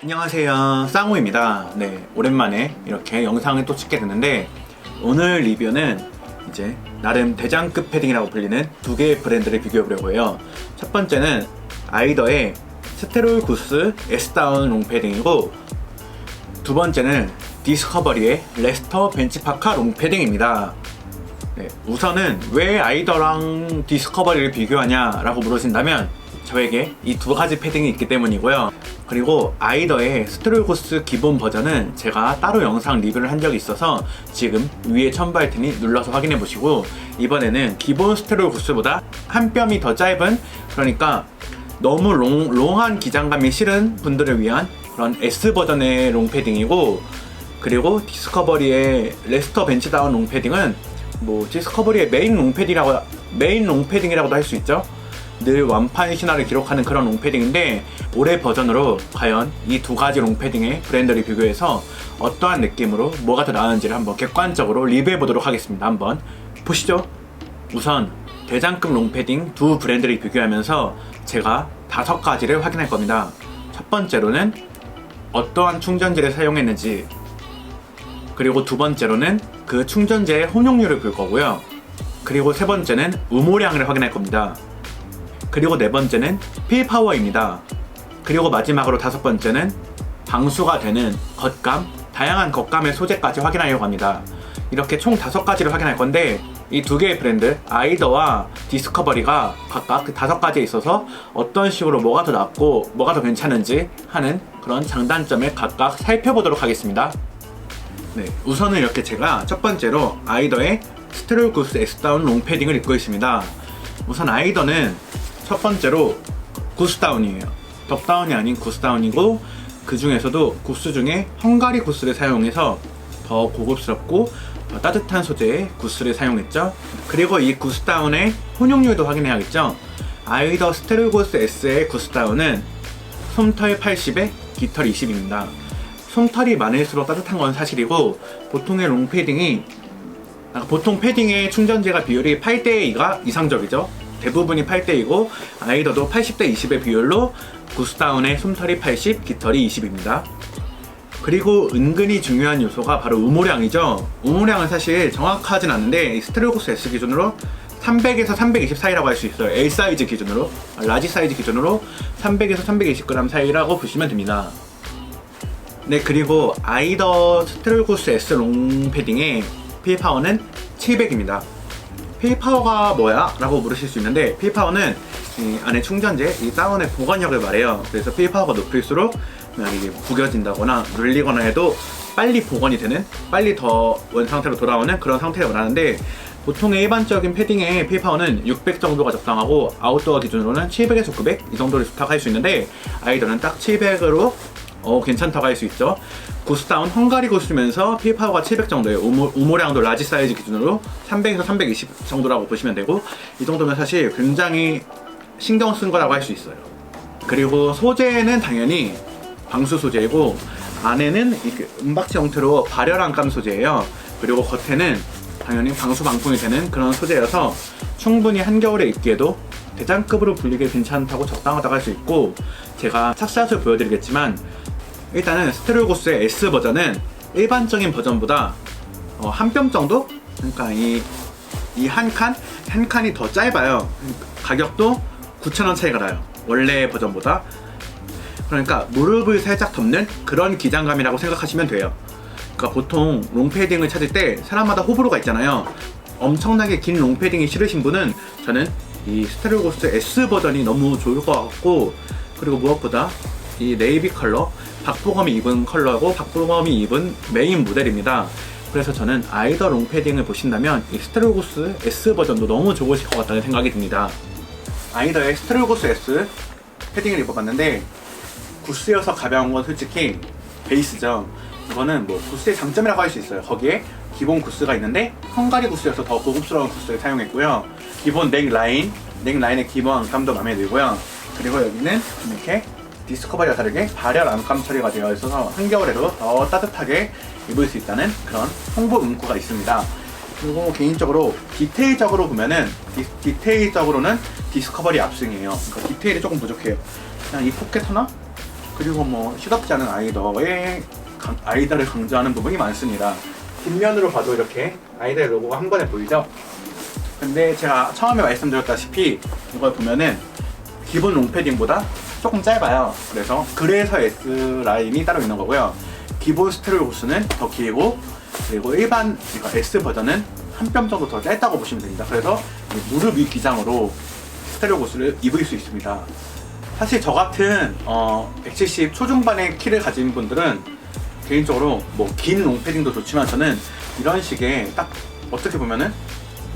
안녕하세요, 쌍우입니다. 네, 오랜만에 이렇게 영상을 또 찍게 됐는데, 오늘 리뷰는 이제 나름 대장급 패딩이라고 불리는 두 개의 브랜드를 비교해보려고 해요. 첫 번째는 아이더의 스테롤 구스 S다운 롱패딩이고, 두 번째는 디스커버리의 레스터 벤치파카 롱패딩입니다. 네, 우선은 왜 아이더랑 디스커버리를 비교하냐 라고 물으신다면, 저에게 이 두 가지 패딩이 있기 때문이고요. 그리고 아이더의 스테롤구스 기본 버전은 제가 따로 영상 리뷰를 한 적이 있어서 지금 위에 첨부할 테니 눌러서 확인해 보시고, 이번에는 기본 스테롤구스보다 한 뼘이 더 짧은, 그러니까 너무 롱한 기장감이 싫은 분들을 위한 그런 S 버전의 롱패딩이고, 그리고 디스커버리의 레스터 벤치다운 롱패딩은 뭐 디스커버리의 메인 롱패딩이라고도 할 수 있죠. 늘 완판 신화를 기록하는 그런 롱패딩인데, 올해 버전으로 과연 이 두 가지 롱패딩의 브랜드를 비교해서 어떠한 느낌으로 뭐가 더 나은지를 한번 객관적으로 리뷰해 보도록 하겠습니다. 한번 보시죠. 우선 대장급 롱패딩 두 브랜드를 비교하면서 제가 5가지를 확인할 겁니다. 첫 번째로는 어떠한 충전재를 사용했는지, 그리고 두 번째로는 그 충전재의 혼용률을 볼 거고요. 그리고 세 번째는 우모량을 확인할 겁니다. 그리고 네 번째는 필파워입니다. 그리고 마지막으로 5번째는 방수가 되는 겉감, 다양한 겉감의 소재까지 확인하려고 합니다. 이렇게 총 5가지를 확인할 건데, 이 두 개의 브랜드 아이더와 디스커버리가 각각 그 5가지에 있어서 어떤 식으로 뭐가 더 낫고 뭐가 더 괜찮은지 하는 그런 장단점을 각각 살펴보도록 하겠습니다. 네, 우선은 이렇게 제가 첫 번째로 아이더의 스테롤구스 S다운 롱패딩을 입고 있습니다. 우선 아이더는 첫 번째로 구스다운이에요. 덕다운이 아닌 구스다운이고, 그 중에서도 구스 중에 헝가리 구스를 사용해서 더 고급스럽고 더 따뜻한 소재의 구스를 사용했죠. 그리고 이 구스다운의 혼용률도 확인해야겠죠. 아이더 스테롤구스 S의 구스다운은 솜털 80에 깃털 20입니다. 솜털이 많을수록 따뜻한 건 사실이고, 보통 패딩의 충전재가 비율이 8대2가 이상적이죠. 대부분이 8대2고, 아이더도 80대 20의 비율로 구스다운의 솜털이 80, 깃털이 20입니다. 그리고 은근히 중요한 요소가 바로 우모량이죠. 우모량은 사실 정확하진 않은데, 스테롤구스 S 기준으로 300에서 320 사이라고 할 수 있어요. L 사이즈 기준으로, 라지 사이즈 기준으로 300에서 320g 사이라고 보시면 됩니다. 네, 그리고 아이더 스테롤구스 S 롱패딩의 필파워는 700입니다. 필파워가 뭐야? 라고 물으실 수 있는데, 필파워는 이 안에 충전재, 이 다운의 보관력을 말해요. 그래서 필파워가 높을수록 이게 구겨진다거나 눌리거나 해도 빨리 복원이 되는, 빨리 더 원상태로 돌아오는 그런 상태를 말하는데, 보통의 일반적인 패딩의 필파워는 600 정도가 적당하고, 아웃도어 기준으로는 700에서 900 이 정도를 부탁할 수 있는데, 아이더는 딱 700으로 괜찮다고 할 수 있죠. 구스다운 헝가리 구스면서 필파워가 700 정도예요. 우모량도 라지 사이즈 기준으로 300에서 320 정도라고 보시면 되고, 이 정도면 사실 굉장히 신경 쓴 거라고 할 수 있어요. 그리고 소재는 당연히 방수 소재이고, 안에는 이렇게 은박지 형태로 발열 안감 소재예요. 그리고 겉에는 당연히 방수 방풍이 되는 그런 소재여서 충분히 한겨울에 입기에도 대장급으로 불리게 괜찮다고 적당하다고 할 수 있고, 제가 착샷을 보여드리겠지만, 일단은 스테롤구스의 S 버전은 일반적인 버전보다 한 뼘 정도? 그러니까 이 한 칸이 더 짧아요. 가격도 9,000원 차이가 나요. 원래 버전보다. 그러니까 무릎을 살짝 덮는 그런 기장감이라고 생각하시면 돼요. 그러니까 보통 롱패딩을 찾을 때 사람마다 호불호가 있잖아요. 엄청나게 긴 롱패딩이 싫으신 분은 저는 이 스테롤구스 S 버전이 너무 좋을 것 같고, 그리고 무엇보다 이 네이비 컬러, 박보검이 입은 컬러고 박보검이 입은 메인 모델입니다. 그래서 저는 아이더 롱패딩을 보신다면 이 스테롤구스 S 버전도 너무 좋으실 것 같다는 생각이 듭니다. 아이더의 스테롤구스 S 패딩을 입어봤는데, 구스여서 가벼운 건 솔직히 베이스죠. 이거는 뭐 구스의 장점이라고 할 수 있어요. 거기에 기본 구스가 있는데 헝가리 구스여서 더 고급스러운 구스를 사용했고요. 기본 넥라인의 기본 안감도 마음에 들고요. 그리고 여기는 이렇게 디스커버리와 다르게 발열 안감 처리가 되어 있어서 한겨울에도 더 따뜻하게 입을 수 있다는 그런 홍보 문구가 있습니다. 그리고 개인적으로 디테일적으로 보면은 디테일적으로는 디스커버리 압승이에요. 그러니까 디테일이 조금 부족해요. 그냥 이 포켓 하나? 그리고 뭐 시덥지 않은 아이더를 강조하는 부분이 많습니다. 뒷면으로 봐도 이렇게 아이더의 로고가 한 번에 보이죠? 근데 제가 처음에 말씀드렸다시피 이걸 보면은 기본 롱패딩보다 조금 짧아요. 그래서 S 라인이 따로 있는 거고요. 기본 스테레오 구스는 더 길고, 그리고 일반 S 버전은 한 뼘 정도 더 짧다고 보시면 됩니다. 그래서 무릎 위 기장으로 스테레오 구스를 입을 수 있습니다. 사실 저 같은 170 초중반의 키를 가진 분들은 개인적으로 뭐 긴 롱패딩도 좋지만 저는 이런 식의 딱 어떻게 보면은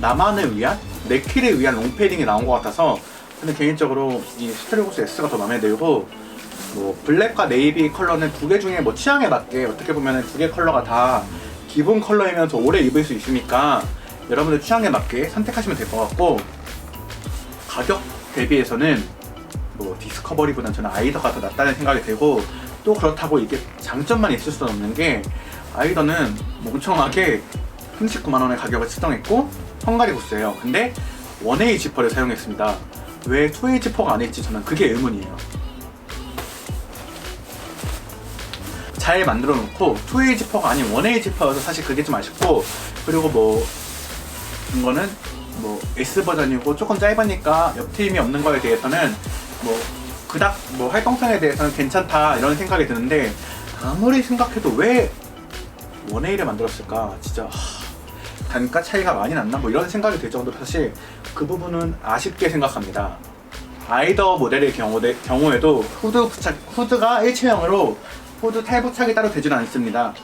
나만을 위한, 내 키를 위한 롱패딩이 나온 것 같아서 근데 개인적으로 이 스테레오구스 S가 더 마음에 들고, 뭐 블랙과 네이비 컬러는 두 개 중에 뭐 취향에 맞게 어떻게 보면은 두 개 컬러가 다 기본 컬러이면서 오래 입을 수 있으니까 여러분들 취향에 맞게 선택하시면 될 것 같고, 가격 대비해서는 뭐 디스커버리보다는 저는 아이더가 더 낫다는 생각이 들고, 또 그렇다고 이게 장점만 있을 수는 없는 게 아이더는 멍청하게 39만원의 가격을 측정했고 헝가리 구스예요. 근데 1A 지퍼를 사용했습니다. 왜 2A 지퍼가 아닐지 저는 그게 의문이에요. 잘 만들어 놓고 2A 지퍼가 아닌 1A 지퍼여서 사실 그게 좀 아쉽고, 그리고 뭐 이거는 뭐 S 버전이고 조금 짧으니까 옆트임이 없는 거에 대해서는 뭐 그닥 뭐 활동성에 대해서는 괜찮다 이런 생각이 드는데, 아무리 생각해도 왜 1A를 만들었을까? 진짜 단가 차이가 많이 났나? 뭐 이런 생각이 들 정도로 사실 그 부분은 아쉽게 생각합니다. 아이더 모델의 경우에도 후드가 일체형으로 후드 탈부착이 따로 되지는 않습니다.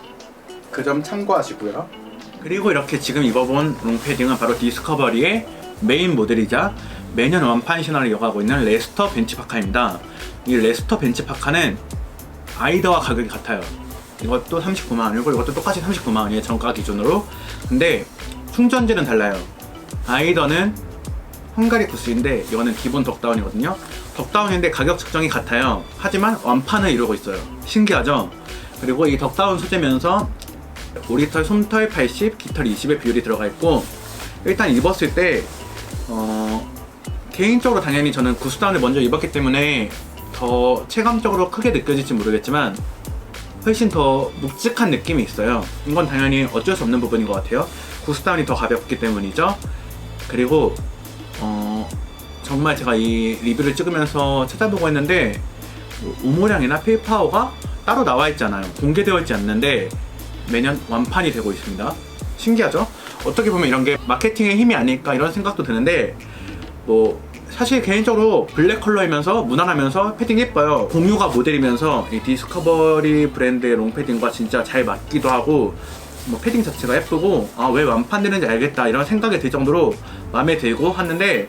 그 점 참고하시고요. 그리고 이렇게 지금 입어본 롱패딩은 바로 디스커버리의 메인 모델이자 매년 완판 신화를 이어가고 있는 레스터 벤치파카입니다. 이 레스터 벤치파카는 아이더와 가격이 같아요. 이것도 39만원이고 이것도 똑같이 39만원이에요, 정가 기준으로. 근데 충전재는 달라요. 아이더는 헝가리 구스인데 이거는 기본 덕다운이거든요. 덕다운인데 가격 측정이 같아요. 하지만 완판을 이루고 있어요. 신기하죠? 그리고 이 덕다운 소재면서 오리털, 솜털 80, 깃털 20의 비율이 들어가 있고, 일단 입었을 때 개인적으로 당연히 저는 구스다운을 먼저 입었기 때문에 더 체감적으로 크게 느껴질지 모르겠지만 훨씬 더 묵직한 느낌이 있어요. 이건 당연히 어쩔 수 없는 부분인 것 같아요. 구스다운이 더 가볍기 때문이죠. 그리고 정말 제가 이 리뷰를 찍으면서 찾아보고 했는데 우모량이나 필파워가 따로 나와 있잖아요. 공개되어 있지 않는데 매년 완판이 되고 있습니다. 신기하죠? 어떻게 보면 이런 게 마케팅의 힘이 아닐까 이런 생각도 드는데, 뭐 사실 개인적으로 블랙 컬러이면서 무난하면서 패딩 예뻐요. 공유가 모델이면서 이 디스커버리 브랜드의 롱패딩과 진짜 잘 맞기도 하고, 뭐 패딩 자체가 예쁘고 왜 완판되는지 알겠다 이런 생각이 들 정도로 마음에 들고 하는데,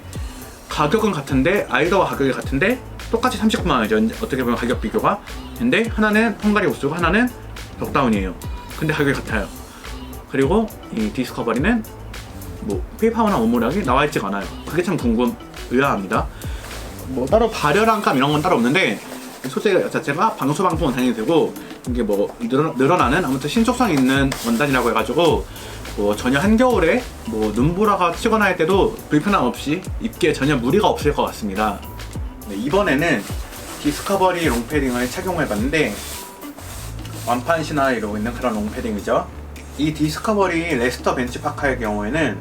가격은 같은데 아이더와 가격이 같은데 똑같이 39만원이죠. 어떻게 보면 가격 비교가. 근데 하나는 헝가리 구스고 하나는 덕다운이에요. 근데 가격이 같아요. 그리고 이 디스커버리는 뭐 필파워나 오모량이 나와 있지가 않아요. 그게 참 의아합니다. 뭐 따로 발열함감 이런 건 따로 없는데 소재 자체가 방수방풍은 당연히 되고, 이게 뭐 늘어나는 아무튼 신축성 있는 원단이라고 해가지고 뭐 전혀 한겨울에 뭐 눈보라가 치거나 할 때도 불편함 없이 입기에 전혀 무리가 없을 것 같습니다. 네, 이번에는 디스커버리 롱패딩을 착용해봤는데 완판 신화를 이루고 있는 그런 롱패딩이죠. 이 디스커버리 레스터 벤치파카의 경우에는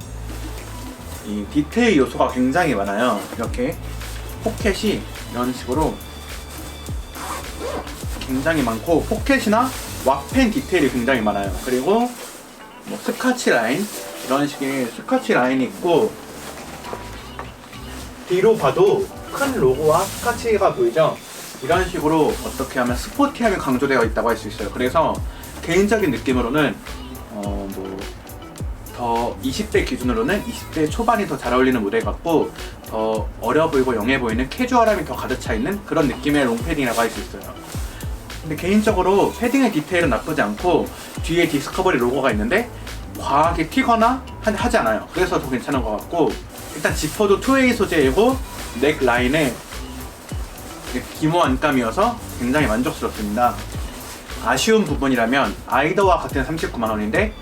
이 디테일 요소가 굉장히 많아요. 이렇게 포켓이 이런 식으로 굉장히 많고, 포켓이나 왁펜 디테일이 굉장히 많아요. 그리고 뭐 스카치 라인, 이런 식의 스카치 라인이 있고, 뒤로 봐도 큰 로고와 스카치가 보이죠? 이런 식으로 어떻게 하면 스포티함이 강조되어 있다고 할 수 있어요. 그래서 개인적인 느낌으로는 더 20대 기준으로는 20대 초반이 더 잘 어울리는 모델 같고, 더 어려 보이고 영해 보이는 캐주얼함이 더 가득 차 있는 그런 느낌의 롱패딩이라고 할 수 있어요. 근데 개인적으로 패딩의 디테일은 나쁘지 않고, 뒤에 디스커버리 로고가 있는데 과하게 튀거나 하지 않아요. 그래서 더 괜찮은 것 같고, 일단 지퍼도 2A 소재이고 넥 라인에 기모 안감이어서 굉장히 만족스럽습니다. 아쉬운 부분이라면 아이더와 같은 39만원인데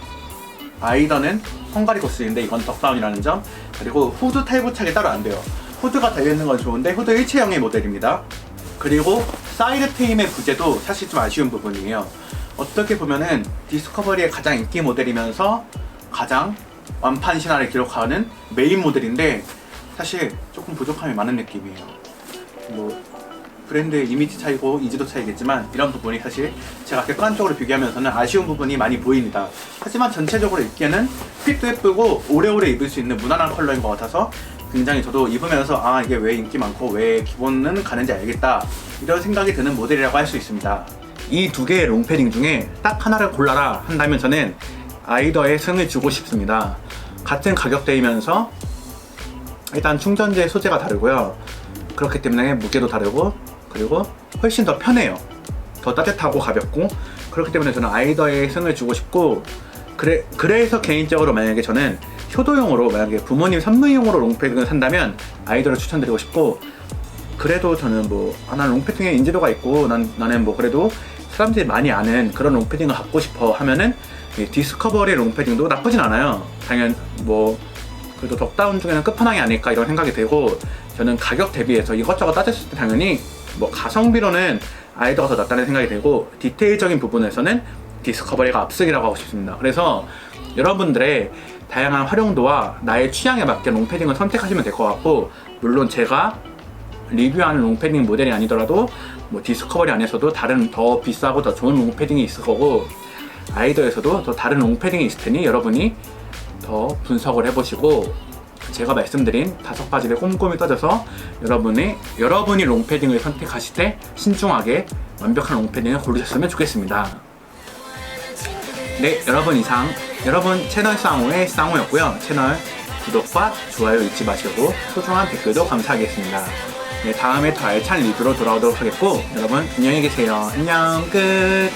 아이더는 헝가리 구스인데 이건 덕다운이라는 점, 그리고 후드 탈부착이 따로 안 돼요. 후드가 달려있는 건 좋은데 후드 일체형의 모델입니다. 그리고 사이드 테임의 부재도 사실 좀 아쉬운 부분이에요. 어떻게 보면은 디스커버리의 가장 인기 모델이면서 가장 완판 신화를 기록하는 메인 모델인데 사실 조금 부족함이 많은 느낌이에요. 뭐 브랜드의 이미지 차이고 인지도 차이겠지만 이런 부분이 사실 제가 객관적으로 비교하면서는 아쉬운 부분이 많이 보입니다. 하지만 전체적으로 입기에는 핏도 예쁘고 오래오래 입을 수 있는 무난한 컬러인 것 같아서 굉장히 저도 입으면서 아 이게 왜 인기 많고 왜 기본은 가는지 알겠다 이런 생각이 드는 모델이라고 할 수 있습니다. 이 두 개의 롱패딩 중에 딱 하나를 골라라 한다면 저는 아이더에 승을 주고 싶습니다. 같은 가격대이면서 일단 충전재 소재가 다르고요. 그렇기 때문에 무게도 다르고 그리고 훨씬 더 편해요. 더 따뜻하고 가볍고 그렇기 때문에 저는 아이더에 승을 주고 싶고 그래서 개인적으로 만약에 저는 효도용으로 만약에 부모님 선물용으로 롱패딩을 산다면 아이더를 추천드리고 싶고 그래도 저는 뭐 난 롱패딩에 인지도가 있고 나는 뭐 그래도 사람들이 많이 아는 그런 롱패딩을 갖고 싶어 하면은 디스커버리 롱패딩도 나쁘진 않아요. 당연 뭐 그래도 덕다운 중에는 끝판왕이 아닐까 이런 생각이 들고 저는 가격 대비해서 이것저것 따졌을 때 당연히 뭐 가성비로는 아이더가 더 낫다는 생각이 들고 디테일적인 부분에서는 디스커버리가 압승이라고 하고 싶습니다. 그래서 여러분들의 다양한 활용도와 나의 취향에 맞게 롱패딩을 선택하시면 될 것 같고 물론 제가 리뷰하는 롱패딩 모델이 아니더라도 뭐 디스커버리 안에서도 다른 더 비싸고 더 좋은 롱패딩이 있을 거고 아이더에서도 더 다른 롱패딩이 있을 테니 여러분이 더 분석을 해보시고 제가 말씀드린 5가지를 꼼꼼히 따져서 여러분이 롱패딩을 선택하실 때 신중하게 완벽한 롱패딩을 고르셨으면 좋겠습니다. 네, 여러분 채널 쌍우의 쌍우였고요. 채널 구독과 좋아요 잊지 마시고 소중한 댓글도 감사하겠습니다. 네, 다음에 더 알찬 리뷰로 돌아오도록 하겠고 여러분 안녕히 계세요. 안녕 끝.